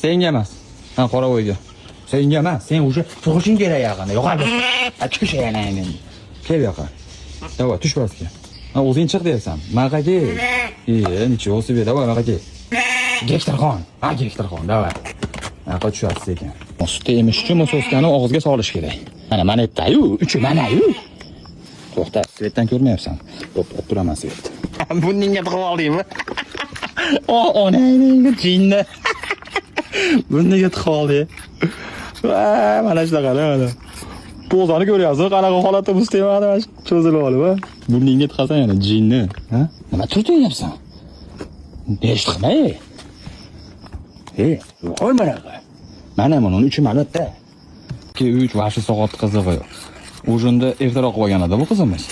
Senga emas. Ha, Qoravoyga. Senga emas. Sen o'sha tug'ishing kerak yaqinda. Yo'qoldi. Chiqish yana endi. Kel yoqa. Давай, tush pastga. Ha, o'zing chiq deyapsan. Maqaga. Nechего себе, давай maqaga. Gektarxon. Ha, Gektarxon, давай. Naqa tushasiz ekan. Sutda emish uchun soskani og'izga solish kerak. Mana aytdi-yu, uchi mana-yu. To'xta, svetdan ko'rmayapsan. Olib turaman svet. Buningga tiqib oldingmi? Onangni jinni. Buningga tiqib oldi. Mana shunaqa mana. Pozani ko'ryapsiz, qanaqa holatda mustemadi mana cho'zilib olib, ha? Buningga tiqasan yana jinni, ha? Nima turtinyapsan? Eshitmay. Qo'y mana buni 3 minutda. 2-3 vashi soat qizig'i. O'shunda ertaroq qolganida bu qizimiz.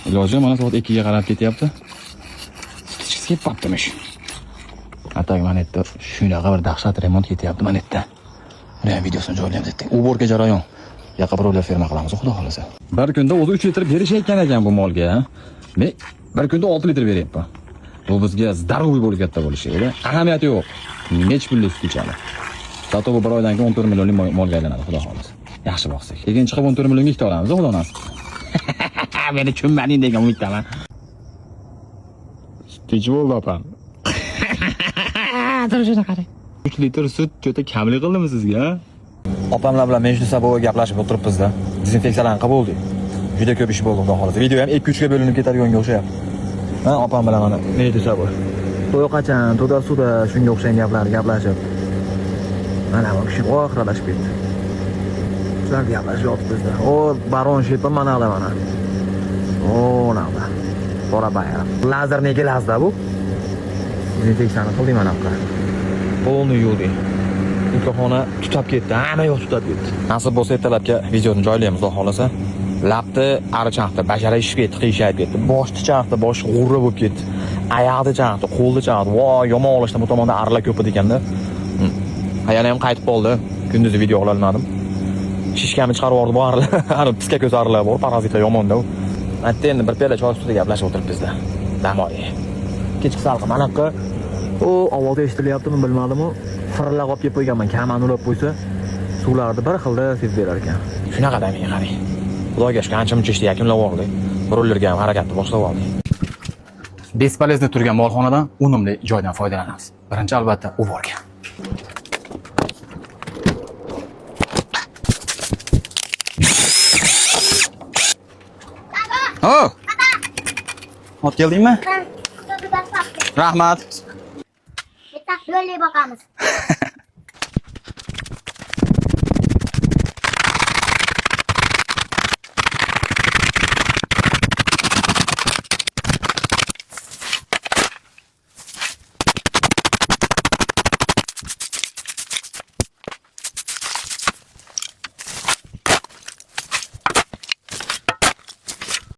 Iloji mana soat 2 ga qarab ketyapti. Ichkisi kelib qolibdimish. Atak mana yerda shunaqa bir dahshat remont ketyapti mana yerda. Mana videosini joylaymiz etdik. Uborga jarayon. Yaqa birovlar ferma qilamiz, xudo xolasa. Bir kunda o'zi 3 litr berishayotgan ekan bu molga, ha. Men bir kunda 6 litr beryapman. Bu bizga zaruviy bo'lib katta bo'lishi edi. Ahamiyati yo'q. Nech pullik sut ichadi. Zato bu bir oydan keyin 14 millionlik molga aylanadi, xudo xolasa. Yaxshi boqsak. Keyin chiqib 14 millionga ikkita olamiz, xudo nasib. Meni tushunmading degan umiddaman. Tinch bo'ldi opam. Turishini qarang. 3 litr sut juda kamlik qildimi sizga? Opamlar bilan men shu saboga gaplashib o'tiribmiz-da. Dezinfeksiyalarni qilib bo'ldik. Juda ko'p ish bo'ldi, xudo xolasa. Video ham 2-3 ga bo'linib ketadiganga o'xshayapti. Ha, opam bilan mana men desa bu. To'y qachon, to'da suvda shunga o'xshagan gaplarni gaplashib. Mana bu kishi oxirlashib ketdi. Sizlar gaplashib yotibmiz-da. O, baron shepa mana mana. O, nada. Bora bayram. Lazer nega lazda bu? Dezinfeksiyani qildim mana bu. Qo'lni yuvdim. Mikrofonni tutab ketdi. Hamma yoq tutab ketdi. Nasib bo'lsa ertalabga videoni joylaymiz, xudo xolasa. Labni arichaqda bashara ishib ketdi, qiyshayib ketdi. Boshni chaqdi, bosh g'urra bo'lib ketdi. Oyoqni chaqdi, qo'lni chaqdi. Voy, yomon olishdan bu tomonda arilar ko'p edi ekanda. Yana ham qaytib qoldi. Kunduzi video ola olmadim. Shishkamni chiqarib yubordi bu arilar. Piska ko'z arilar bor, parazitlar yomon-da u. Hatto endi bir piyola choy ustida gaplashib o'tiribmiz-da. Dam oliy. Kechki salqin anaqa o ovoz eshitilyaptimi bilmadim-ku. Firillab olib kelib qo'yganman. Kamani ulab qo'ysa, suvlarni bir xilda sezib berar ekan. Shunaqa damiga qarang. Xudoga shukr, ancha-muncha ishni yakunlab oldik. Birorlarga ham harakatni boshlab oldik. Bespolezniy turgan molxonadan unumli joydan foydalanamiz. Birinchi albatta uvorga. Oh! Ot keldingmi? Rahmat. Bitta yo'lga boqamiz.